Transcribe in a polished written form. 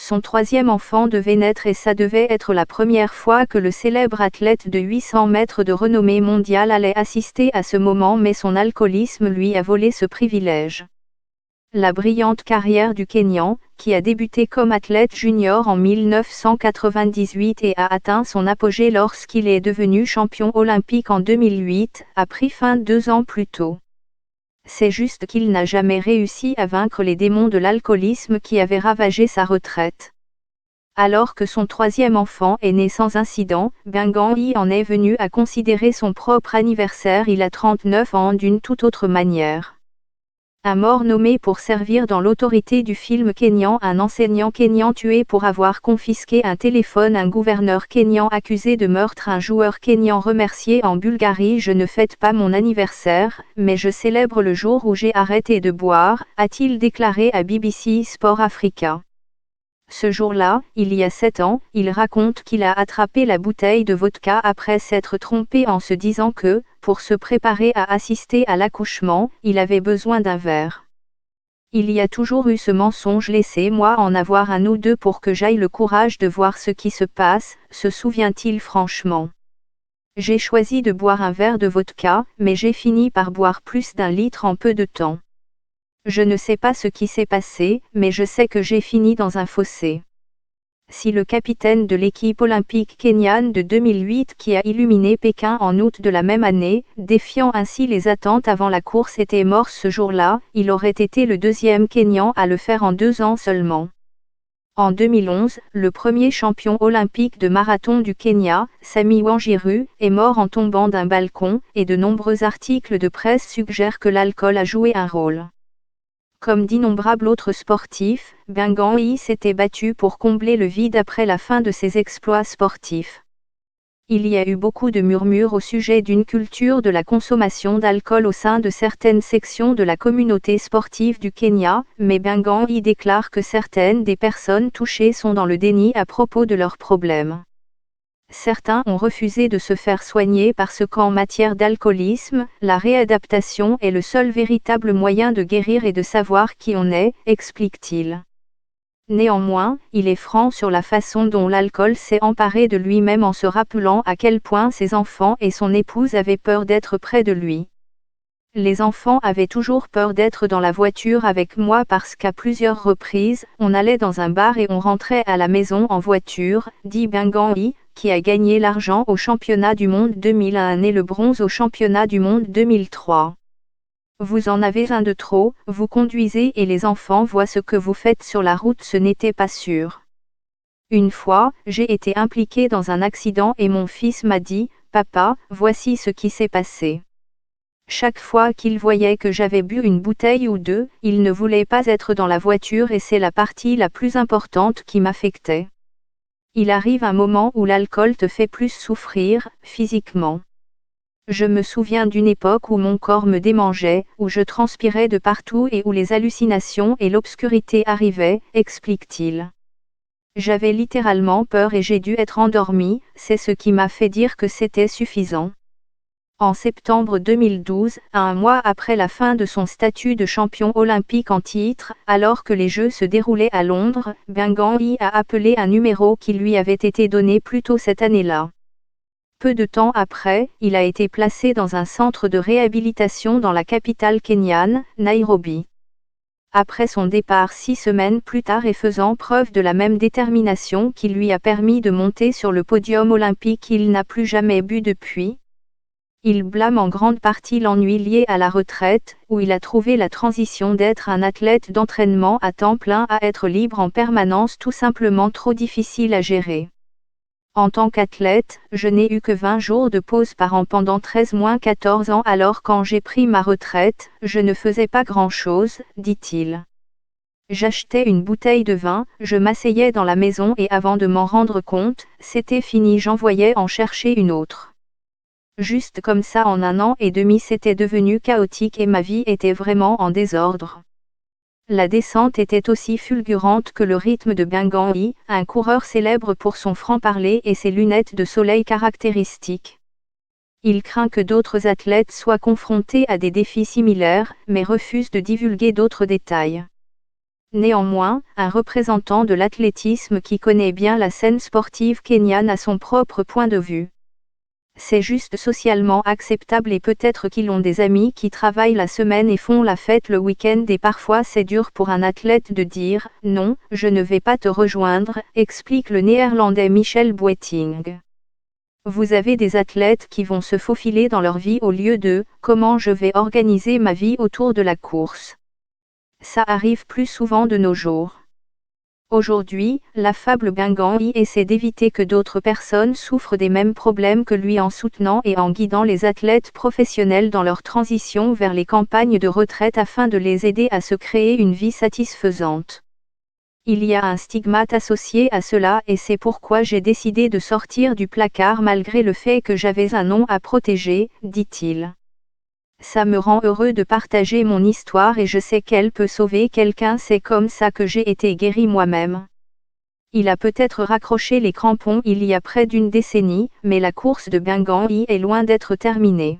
Son troisième enfant devait naître et ça devait être la première fois que le célèbre athlète de 800 mètres de renommée mondiale allait assister à ce moment, mais son alcoolisme lui a volé ce privilège. La brillante carrière du Kényan, qui a débuté comme athlète junior en 1998 et a atteint son apogée lorsqu'il est devenu champion olympique en 2008, a pris fin 2 ans plus tôt. C'est juste qu'il n'a jamais réussi à vaincre les démons de l'alcoolisme qui avaient ravagé sa retraite. Alors que son troisième enfant est né sans incident, Benguigui en est venu à considérer son propre anniversaire il a 39 ans d'une toute autre manière. Un mort nommé pour servir dans l'autorité du film kényan, un enseignant kényan tué pour avoir confisqué un téléphone, un gouverneur kényan accusé de meurtre, un joueur kényan remercié en Bulgarie. Je ne fête pas mon anniversaire, mais je célèbre le jour où j'ai arrêté de boire, a-t-il déclaré à BBC Sport Africa. Ce jour-là, il y a 7 ans, il raconte qu'il a attrapé la bouteille de vodka après s'être trompé en se disant que, pour se préparer à assister à l'accouchement, il avait besoin d'un verre. Il y a toujours eu ce mensonge, laissez-moi en avoir un ou deux pour que j'aille le courage de voir ce qui se passe, se souvient-il franchement. J'ai choisi de boire un verre de vodka, mais j'ai fini par boire plus d'1 litre en peu de temps. Je ne sais pas ce qui s'est passé, mais je sais que j'ai fini dans un fossé. Si le capitaine de l'équipe olympique kenyane de 2008 qui a illuminé Pékin en août de la même année, défiant ainsi les attentes avant la course, était mort ce jour-là, il aurait été le deuxième Kényan à le faire en 2 ans seulement. En 2011, le premier champion olympique de marathon du Kenya, Sammy Wanjiru, est mort en tombant d'un balcon, et de nombreux articles de presse suggèrent que l'alcool a joué un rôle. Comme d'innombrables autres sportifs, Benguigui s'était battu pour combler le vide après la fin de ses exploits sportifs. Il y a eu beaucoup de murmures au sujet d'une culture de la consommation d'alcool au sein de certaines sections de la communauté sportive du Kenya, mais Benguigui déclare que certaines des personnes touchées sont dans le déni à propos de leurs problèmes. Certains ont refusé de se faire soigner parce qu'en matière d'alcoolisme, la réadaptation est le seul véritable moyen de guérir et de savoir qui on est, explique-t-il. Néanmoins, il est franc sur la façon dont l'alcool s'est emparé de lui-même en se rappelant à quel point ses enfants et son épouse avaient peur d'être près de lui. Les enfants avaient toujours peur d'être dans la voiture avec moi parce qu'à plusieurs reprises, on allait dans un bar et on rentrait à la maison en voiture, dit Benguigui, qui a gagné l'argent au championnat du monde 2001 et le bronze au championnat du monde 2003. Vous en avez un de trop, vous conduisez et les enfants voient ce que vous faites sur la route, ce n'était pas sûr. Une fois, j'ai été impliqué dans un accident et mon fils m'a dit, « Papa, voici ce qui s'est passé ». Chaque fois qu'il voyait que j'avais bu une bouteille ou deux, il ne voulait pas être dans la voiture et c'est la partie la plus importante qui m'affectait. Il arrive un moment où l'alcool te fait plus souffrir, physiquement. Je me souviens d'une époque où mon corps me démangeait, où je transpirais de partout et où les hallucinations et l'obscurité arrivaient, explique-t-il. J'avais littéralement peur et j'ai dû être endormi, c'est ce qui m'a fait dire que c'était suffisant. En septembre 2012, à 1 mois après la fin de son statut de champion olympique en titre, alors que les Jeux se déroulaient à Londres, Benguigui a appelé un numéro qui lui avait été donné plus tôt cette année-là. Peu de temps après, il a été placé dans un centre de réhabilitation dans la capitale kenyane, Nairobi. Après son départ 6 semaines plus tard et faisant preuve de la même détermination qui lui a permis de monter sur le podium olympique, il n'a plus jamais bu depuis. Il blâme en grande partie l'ennui lié à la retraite, où il a trouvé la transition d'être un athlète d'entraînement à temps plein à être libre en permanence tout simplement trop difficile à gérer. En tant qu'athlète, je n'ai eu que 20 jours de pause par an pendant 13-14 ans, alors quand j'ai pris ma retraite, je ne faisais pas grand-chose, dit-il. J'achetais une bouteille de vin, je m'asseyais dans la maison et avant de m'en rendre compte, c'était fini, j'envoyais en chercher une autre. Juste comme ça en 1 an et demi c'était devenu chaotique et ma vie était vraiment en désordre. La descente était aussi fulgurante que le rythme de Benguigui, un coureur célèbre pour son franc-parler et ses lunettes de soleil caractéristiques. Il craint que d'autres athlètes soient confrontés à des défis similaires, mais refuse de divulguer d'autres détails. Néanmoins, un représentant de l'athlétisme qui connaît bien la scène sportive kenyane a son propre point de vue. C'est juste socialement acceptable et peut-être qu'ils ont des amis qui travaillent la semaine et font la fête le week-end et parfois c'est dur pour un athlète de dire « Non, je ne vais pas te rejoindre », explique le néerlandais Michel Boeting. Vous avez des athlètes qui vont se faufiler dans leur vie au lieu de « Comment je vais organiser ma vie autour de la course ». Ça arrive plus souvent de nos jours. Aujourd'hui, l'affable Guingamp essaie d'éviter que d'autres personnes souffrent des mêmes problèmes que lui en soutenant et en guidant les athlètes professionnels dans leur transition vers les campagnes de retraite afin de les aider à se créer une vie satisfaisante. Il y a un stigmate associé à cela et c'est pourquoi j'ai décidé de sortir du placard malgré le fait que j'avais un nom à protéger, dit-il. Ça me rend heureux de partager mon histoire et je sais qu'elle peut sauver quelqu'un, c'est comme ça que j'ai été guéri moi-même. Il a peut-être raccroché les crampons il y a près d'une décennie, mais la course de Guingamp est loin d'être terminée.